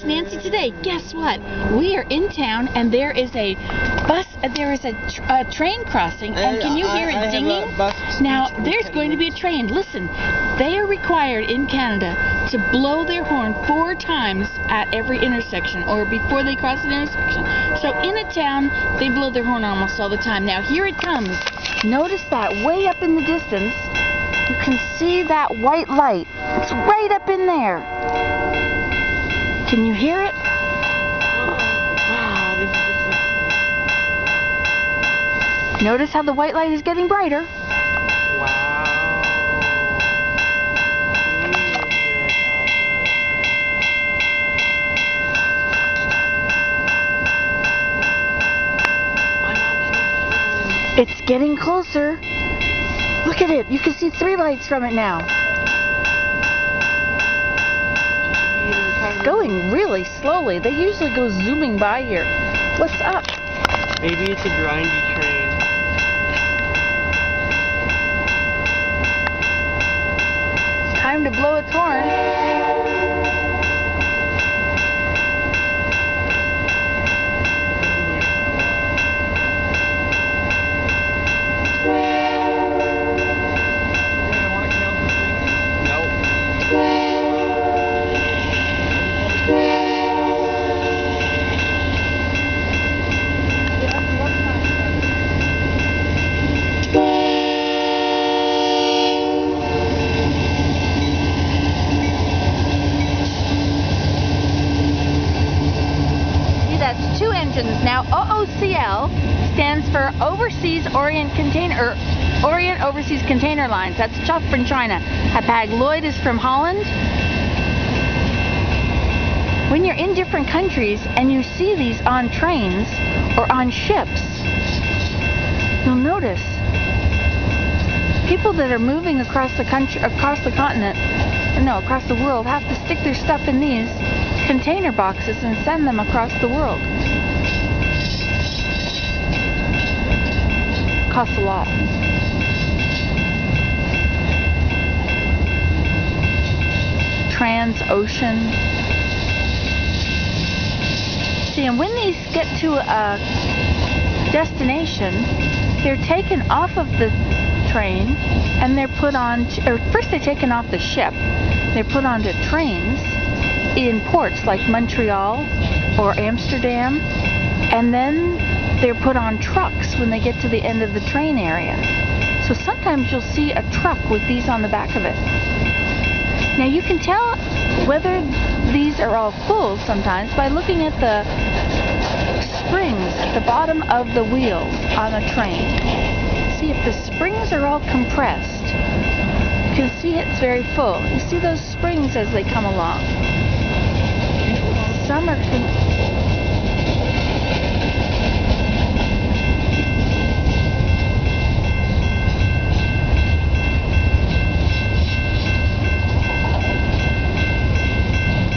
Ask Nancy today. Guess what? We are in town, and there is a train crossing, and can you hear it dinging? Now, there's going to be a train. Listen, they are required in Canada to blow their horn 4 times at every intersection, or before they cross an intersection. So in a town, they blow their horn almost all the time. Now, here it comes. Notice that way up in the distance, you can see that white light. It's right up in there. Can you hear it? Wow, this is just... Notice how the white light is getting brighter. Wow. It's getting closer. Look at it. You can see 3 lights from it now. It's going really slowly. They usually go zooming by here. What's up? Maybe it's a grindy train. It's time to blow its horn. That's 2 engines. Now OOCL stands for Overseas Orient Overseas Container Lines. That's Chuff from China. Hapag-Lloyd is from Holland. When you're in different countries and you see these on trains or on ships, you'll notice people that are moving across the world have to stick their stuff in these container boxes and send them across the world. Costs a lot. Transocean. See, and when these get to a destination, they're taken off of the train and they're put on, first they're taken off the ship. They're put onto trains in ports like Montreal or Amsterdam, and then they're put on trucks when they get to the end of the train area. So sometimes you'll see a truck with these on the back of it. Now you can tell whether these are all full sometimes by looking at the springs at the bottom of the wheels on a train. See if the springs are all compressed. You can see it's very full. You see those springs as they come along. Some are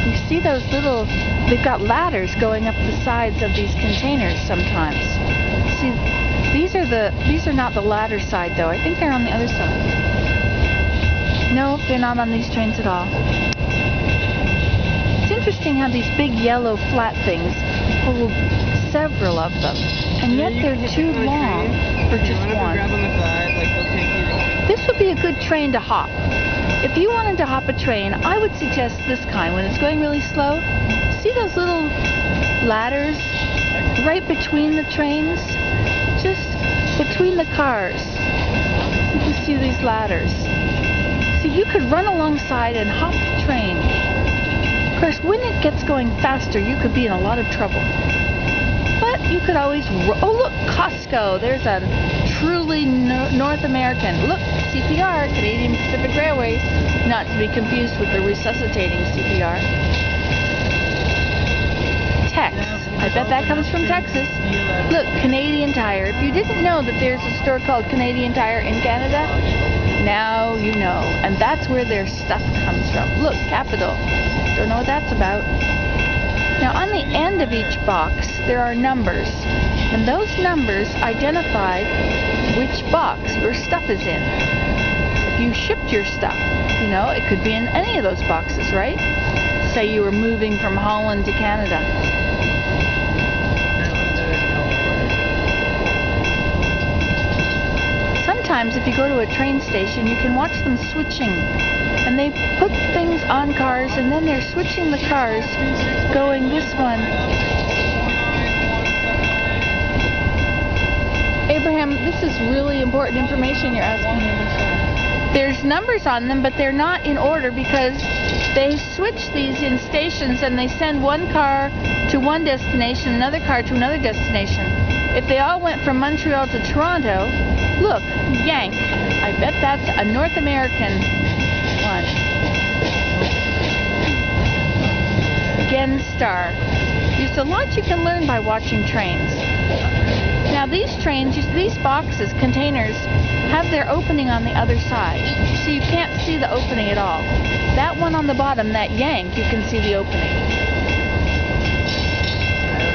you see those little, they've got ladders going up the sides of these containers sometimes. See, these are not the ladder side though. I think they're on the other side. No, they're not on these trains at all. It's interesting how these big yellow flat things hold several of them, and yet they're too long for just one. This would be a good train to hop. If you wanted to hop a train, I would suggest this kind. When it's going really slow, see those little ladders right between the trains? Just between the cars. You can see these ladders. So you could run alongside and hop the train. Of course, when it gets going faster, you could be in a lot of trouble. But you could always... Oh, look, Costco. There's a truly North American. Look, CPR, Canadian Pacific Railways. Not to be confused with the resuscitating CPR. Tex. I bet that comes from Texas. Look, Canadian Tire. If you didn't know that there's a store called Canadian Tire in Canada, now you know. And that's where their stuff comes from. Look, Capital. Don't know what that's about. Now, on the end of each box, there are numbers. And those numbers identify which box your stuff is in. If you shipped your stuff, you know, it could be in any of those boxes, right? say you were moving from Holland to Canada. Sometimes if you go to a train station, you can watch them switching. And they put things on cars, and then they're switching the cars, going this one. Abraham, this is really important information you're asking me for. There's numbers on them, but they're not in order because they switch these in stations and they send one car to one destination, another car to another destination. If they all went from Montreal to Toronto, look, Yank. I bet that's a North American one. Genstar. There's a lot you can learn by watching trains. Now these trains, these boxes, containers, have their opening on the other side. So you can't see the opening at all. That one on the bottom, that Yank, you can see the opening.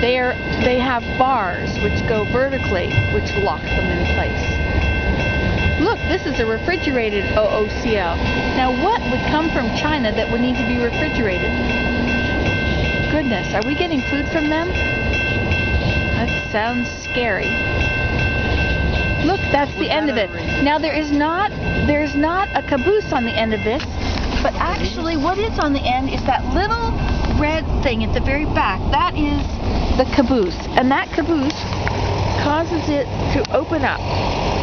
They have bars which go vertically, which lock them in place. Look, this is a refrigerated OOCL. Now what would come from China that would need to be refrigerated? Goodness, are we getting food from them? That sounds scary. Look, that's the end of it. Now there's not a caboose on the end of this, but actually what is on the end is that little red thing at the very back. That is the caboose, and that caboose causes it to open up,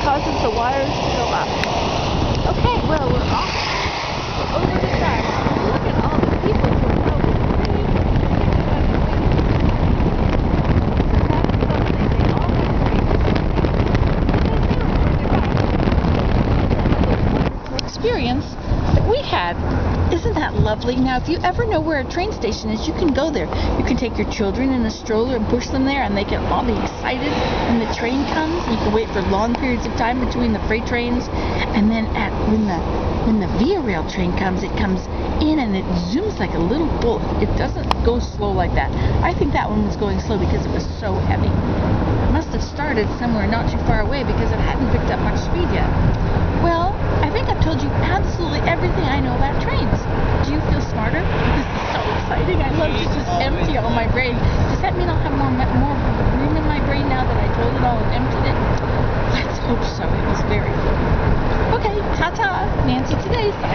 causes the wires to go up. Okay, well, we're off. We're over the side. Look at all the people who are probably experience that we had. Isn't that lovely? Now, if you ever know where a train station is, you can go there. You can take your children in a stroller and push them there, and they can all be excited when the train comes. You can wait for long periods of time between the freight trains, and then when the Via Rail train comes, it comes in and it zooms like a little bullet. It doesn't go slow like that. I think that one was going slow because it was so heavy. It must have started somewhere not too far away because it hadn't picked up much speed yet. Well, I think I've told you absolutely everything I know about trains. Do you feel smarter? This is so exciting. I love to just empty all my brain. Does that mean I'll have more room in my brain now that I told it all and emptied it? Let's hope so. It was very fun. Okay, ta-ta. Nancy today. Sign